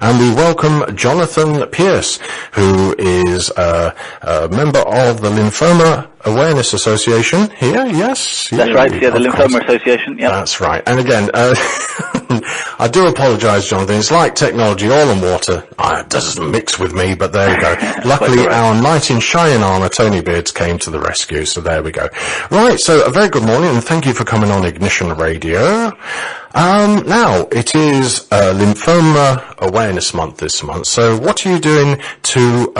And we welcome Jonathan Pierce, who is a member of the Lymphoma Association here, yes? That's right, yeah, the Lymphoma Association, yeah. That's right. And again, I do apologise, Jonathan. It's like technology, oil and water. It doesn't mix with me, but there we go. Luckily, our knight in shining armour, Tony Beards, came to the rescue, so there we go. Right, so a very good morning, and thank you for coming on Ignition Radio. Now, it is Lymphoma Awareness Month this month, so what are you doing to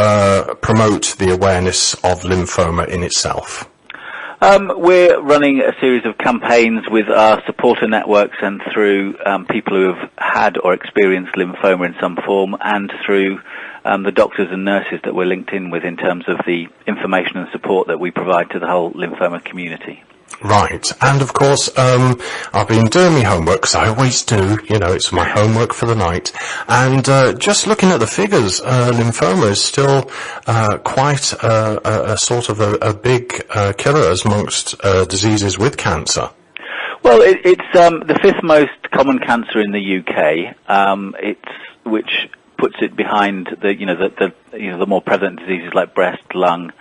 promote the awareness of lymphoma in itself? We're running a series of campaigns with our supporter networks and through people who have had or experienced lymphoma in some form, and through the doctors and nurses that we're linked in with in terms of the information and support that we provide to the whole lymphoma community. Right, and of course, I've been doing my homework, because I always do, it's my homework for the night, and just looking at the figures, lymphoma is still quite a sort of a big killer amongst diseases with cancer. Well, it's the fifth most common cancer in the UK, which puts it behind the more prevalent diseases like breast, lung,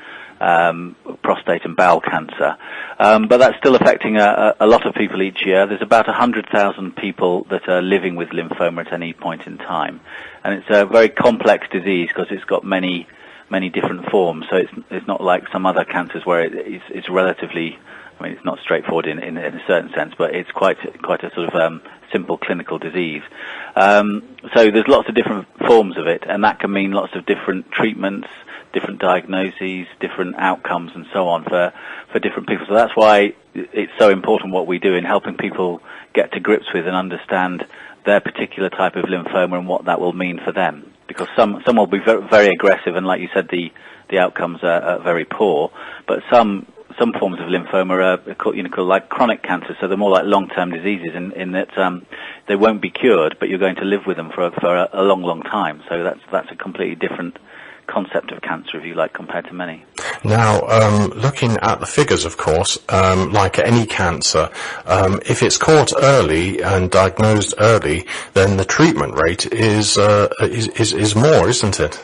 prostate and bowel cancer. But that's still affecting a lot of people each year. There's about 100,000 people that are living with lymphoma at any point in time. And it's a very complex disease because it's got many different forms. So it's not like some other cancers where it's relatively, it's not straightforward in a certain sense, but it's quite a sort of simple clinical disease. So there's lots of different forms of it, and that can mean lots of different treatments, different diagnoses, different outcomes, and so on for different people. So that's why it's so important what we do in helping people get to grips with and understand their particular type of lymphoma and what that will mean for them. Because some will be very, very aggressive, and like you said, the outcomes are very poor. But some forms of lymphoma are called like chronic cancer, so they're more like long-term diseases in that they won't be cured, but you're going to live with them for a long, long time. So that's a completely different concept of cancer, if you like, compared to many. Now, looking at the figures, of course, like any cancer, if it's caught early and diagnosed early, then the treatment rate is more, isn't it?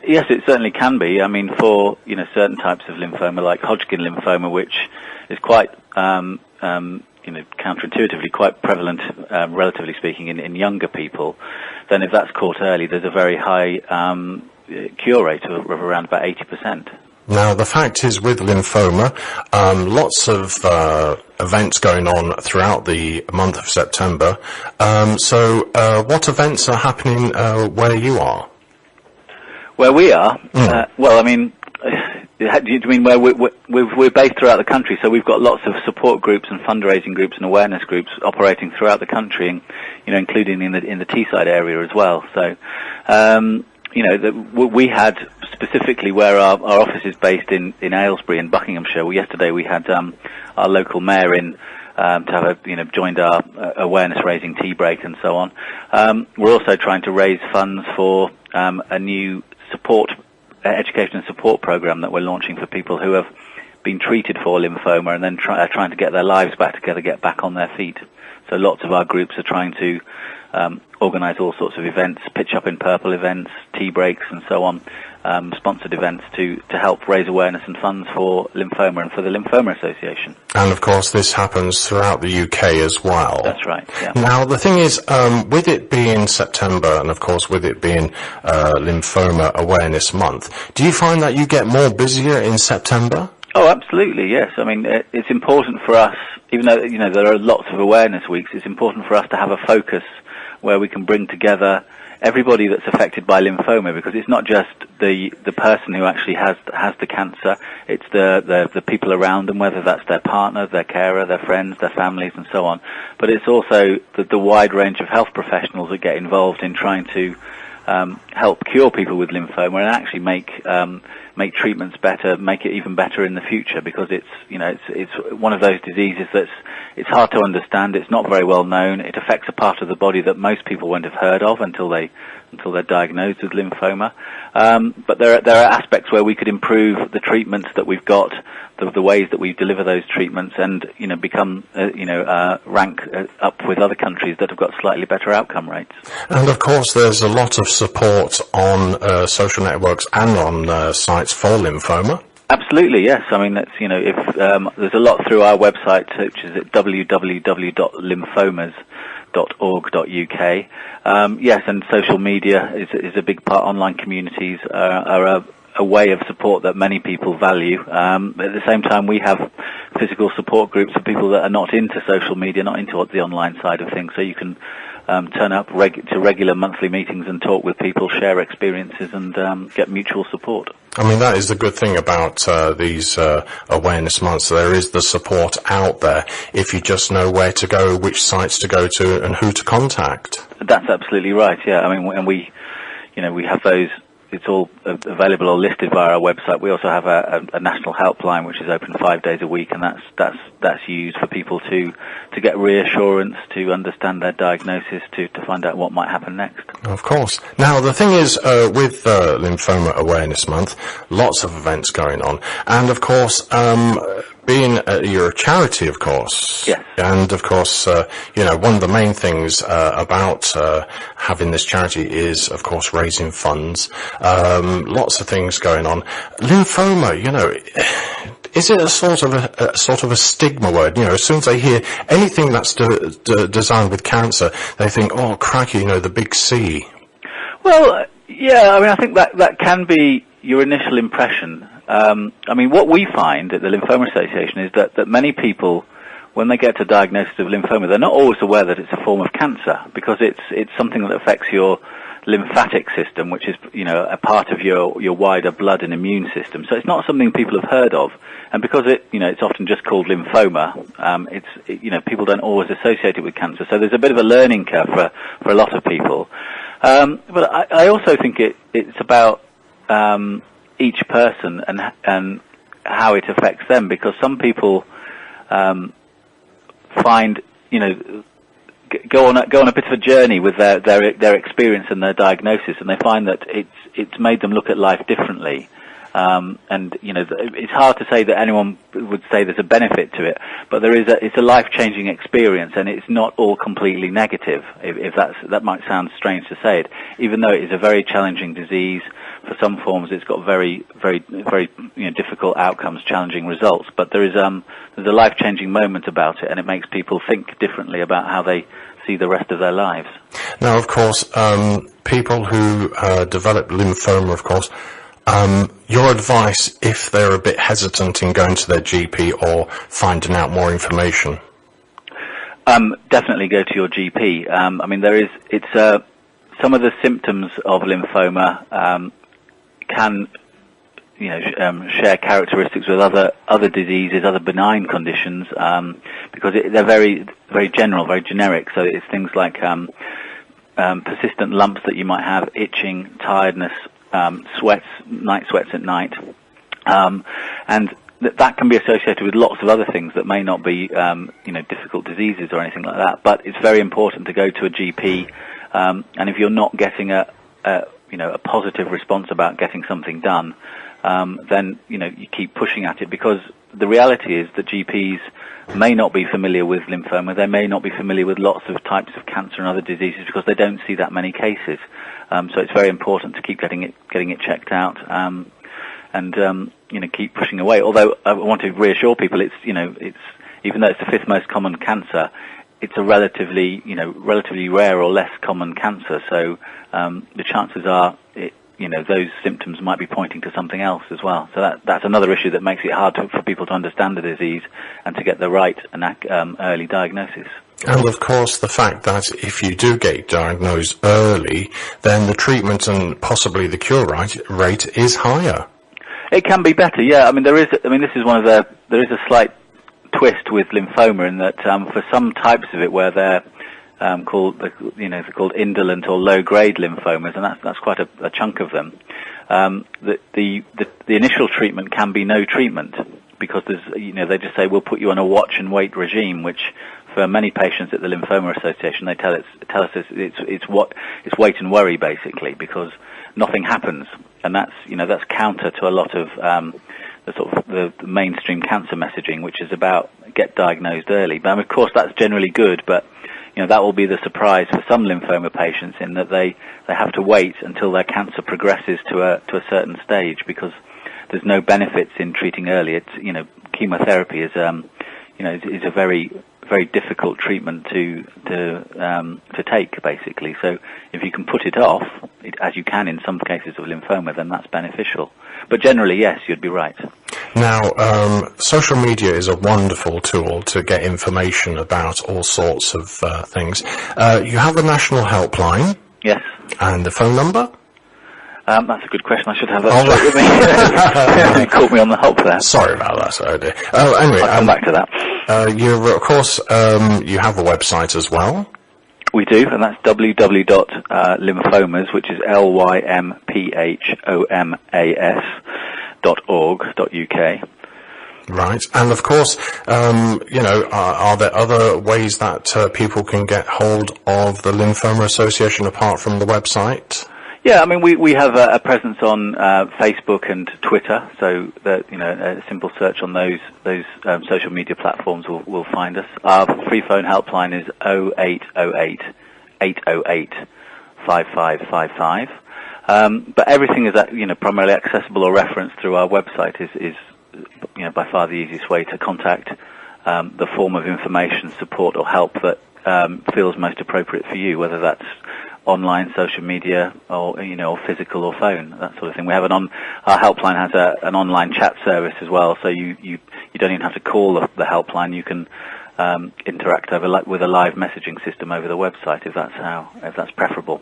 Yes, it certainly can be. For certain types of lymphoma, like Hodgkin lymphoma, which is quite counterintuitively quite prevalent, relatively speaking, in younger people, then if that's caught early, there's a very high cure rate of around about 80%. Now, the fact is, with lymphoma, lots of events going on throughout the month of September. So what events are happening where you are? Where we are? Do you mean where we're based throughout the country? So we've got lots of support groups and fundraising groups and awareness groups operating throughout the country, and, including in the Teesside area as well. So, we had specifically where our office is based in Aylesbury in Buckinghamshire. Yesterday we had our local mayor in to have joined our awareness raising tea break and so on. We're also trying to raise funds for a new education and support program that we're launching for people who have been treated for lymphoma and then trying to get their lives back together, get back on their feet. So lots of our groups are trying to organise all sorts of events, pitch up in purple events, tea breaks and so on, sponsored events to help raise awareness and funds for lymphoma and for the Lymphoma Association. And of course this happens throughout the UK as well. That's right, yeah. Now the thing is, with it being September and of course with it being Lymphoma Awareness Month, do you find that you get more busier in September? Oh, absolutely, yes. It's important for us, even though, there are lots of awareness weeks, it's important for us to have a focus where we can bring together everybody that's affected by lymphoma, because it's not just the person who actually has the cancer, it's the people around them, whether that's their partner, their carer, their friends, their families and so on. But it's also the wide range of health professionals that get involved in trying to help cure people with lymphoma and actually make make treatments better, make it even better in the future, because it's one of those diseases it's hard to understand. It's not very well known. It affects a part of the body that most people won't have heard of until they're diagnosed with lymphoma. But there are aspects where we could improve the treatments that we've got, the ways that we deliver those treatments, and become rank up with other countries that have got slightly better outcome rates. And of course, there's a lot of support on social networks and on sites for lymphoma. Absolutely, yes. I mean, that's, if there's a lot through our website, which is at www.lymphomas.org.uk. Yes, and social media is a big part. Online communities are a way of support that many people value. At the same time, we have physical support groups for people that are not into social media, not into the online side of things. So you can turn up to regular monthly meetings and talk with people, share experiences, and get mutual support. I mean, that is the good thing about these awareness months. There is the support out there if you just know where to go, which sites to go to, and who to contact. That's absolutely right, yeah. I mean, and we have those. It's all available or listed via our website. We also have a national helpline which is open 5 days a week, and that's used for people to get reassurance, to understand their diagnosis, to find out what might happen next. Of course. Now, the thing is, with Lymphoma Awareness Month, lots of events going on, and of course, being you're a charity, of course. Yes. And of course, one of the main things about having this charity is, of course, raising funds. Lots of things going on. Lymphoma, is it a sort of a stigma word? As soon as they hear anything that's designed with cancer, they think, oh, crikey, the big C. Well, yeah, I mean, I think that can be your initial impression. I mean, what we find at the Lymphoma Association is that many people, when they get a diagnosis of lymphoma, they're not always aware that it's a form of cancer, because it's something that affects your lymphatic system, which is, a part of your wider blood and immune system. So it's not something people have heard of. And because it's often just called lymphoma, people don't always associate it with cancer. So there's a bit of a learning curve for a lot of people. But I also think it's about each person and how it affects them, because some people find, go on a bit of a journey with their experience and their diagnosis, and they find that it's made them look at life differently. And it's hard to say that anyone would say there's a benefit to it, but it's a life-changing experience, and it's not all completely negative. If that might sound strange to say it, even though it is a very challenging disease. For some forms, it's got very, very, very difficult outcomes, challenging results. But there's a life-changing moment about it, and it makes people think differently about how they see the rest of their lives. Now, of course, people who develop lymphoma, of course, your advice if they're a bit hesitant in going to their GP or finding out more information? Definitely go to your GP. I mean, some of the symptoms of lymphoma can share characteristics with other diseases, other benign conditions, because they're very, very general, very generic. So it's things like persistent lumps that you might have, itching, tiredness, sweats, night sweats at night, and that can be associated with lots of other things that may not be difficult diseases or anything like that. But it's very important to go to a GP, and if you're not getting a positive response about getting something done, then you keep pushing at it, because the reality is that GPs may not be familiar with lymphoma. They may not be familiar with lots of types of cancer and other diseases, because they don't see that many cases. So it's very important to keep getting it checked out, and keep pushing away. Although I want to reassure people, it's even though it's the fifth most common cancer, it's a relatively rare or less common cancer. So the chances are, those symptoms might be pointing to something else as well. So that's another issue that makes it hard for people to understand the disease and to get the right and early diagnosis. And of course, the fact that if you do get diagnosed early, then the treatment and possibly the cure rate is higher. It can be better, yeah. There is a slight twist with lymphoma in that for some types of it where they're called indolent or low-grade lymphomas, and that's quite a chunk of them. the initial treatment can be no treatment, because they just say we'll put you on a watch and wait regime, which for many patients at the Lymphoma Association they tell us it's wait and worry basically, because nothing happens, and that's counter to a lot of the mainstream cancer messaging, which is about get diagnosed early. But of course that's generally good, but that will be the surprise for some lymphoma patients, in that they have to wait until their cancer progresses to a certain stage, because there's no benefits in treating early. It's chemotherapy is a very very difficult treatment to take basically. So if you can put it off, as you can in some cases of lymphoma, then that's beneficial. But generally, yes, you'd be right. Now, social media is a wonderful tool to get information about all sorts of things. You have the national helpline. Yes. And the phone number? That's a good question. I should have that straight with me. You caught me on the hop there. Sorry about that. Sorry, dear. Anyway, I'll come back to that. Of course, you have a website as well. We do, and that's www.lymphomas, which is lymphomas.org.uk. Right, and of course, are there other ways that people can get hold of the Lymphoma Association apart from the website? Yeah, I mean, we have a presence on Facebook and Twitter, so that a simple search on those social media platforms will find us. Our free phone helpline is 0808 808 5555. But everything is primarily accessible or referenced through our website. Is by far the easiest way to contact the form of information, support, or help that feels most appropriate for you, whether that's online, social media, or physical or phone, that sort of thing. We have our helpline has an online chat service as well, so you don't even have to call the helpline. You can interact with a live messaging system over the website if that's preferable.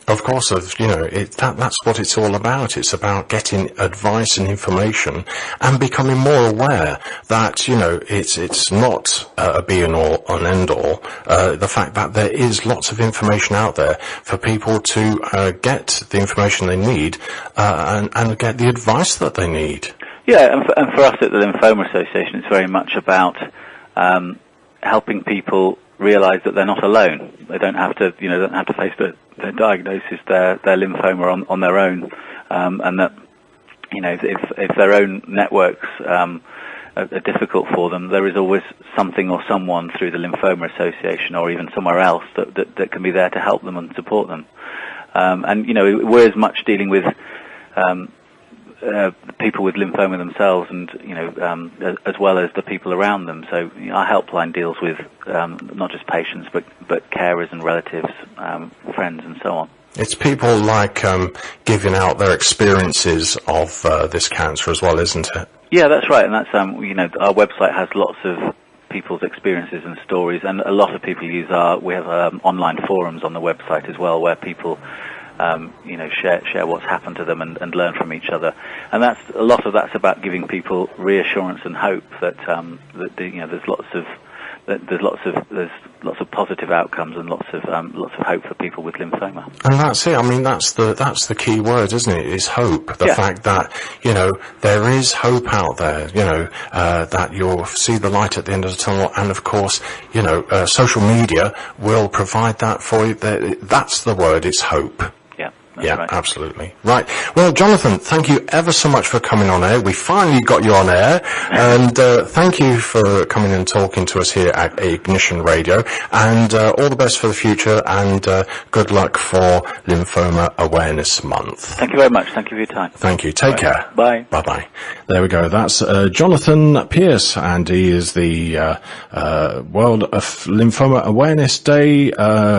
Of course, that's what it's all about. It's about getting advice and information and becoming more aware that, it's not a be and all, an end all. The fact that there is lots of information out there for people to get the information they need and get the advice that they need. Yeah, and for us at the Lymphoma Association, it's very much about helping people realise that they're not alone. They don't have to, face their diagnosis, their lymphoma on their own, and that, if their own networks are difficult for them, there is always something or someone through the Lymphoma Association or even somewhere else that can be there to help them and support them. And we're as much dealing with people with lymphoma themselves, and as well as the people around them. So our helpline deals with not just patients, but carers and relatives, friends, and so on. It's people like giving out their experiences of this cancer as well, isn't it? Yeah, that's right, and that's our website has lots of people's experiences and stories, and a lot of people we have online forums on the website as well, where people share what's happened to them and learn from each other, and a lot of that's about giving people reassurance and hope that there's lots of positive outcomes and lots of hope for people with lymphoma. And that's it. I mean, that's the key word, isn't it? Is hope. The fact that there is hope out there. That you'll see the light at the end of the tunnel, and of course, social media will provide that for you. That's the word. It's hope. That's right. Absolutely. Right. Well, Jonathan, thank you ever so much for coming on air. We finally got you on air. And thank you for coming and talking to us here at Ignition Radio. And all the best for the future, and good luck for Lymphoma Awareness Month. Thank you very much. Thank you for your time. Thank you. Take care. Bye. Bye-bye. There we go. That's Jonathan Pierce, and he is the World Lymphoma Awareness Day,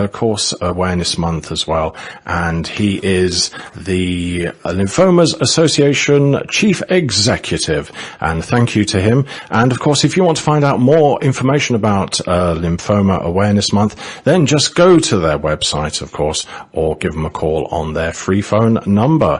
course Awareness Month as well. And he is the Lymphomas Association Chief Executive, and thank you to him. And of course, if you want to find out more information about Lymphoma Awareness Month, then just go to their website, of course, or give them a call on their free phone number.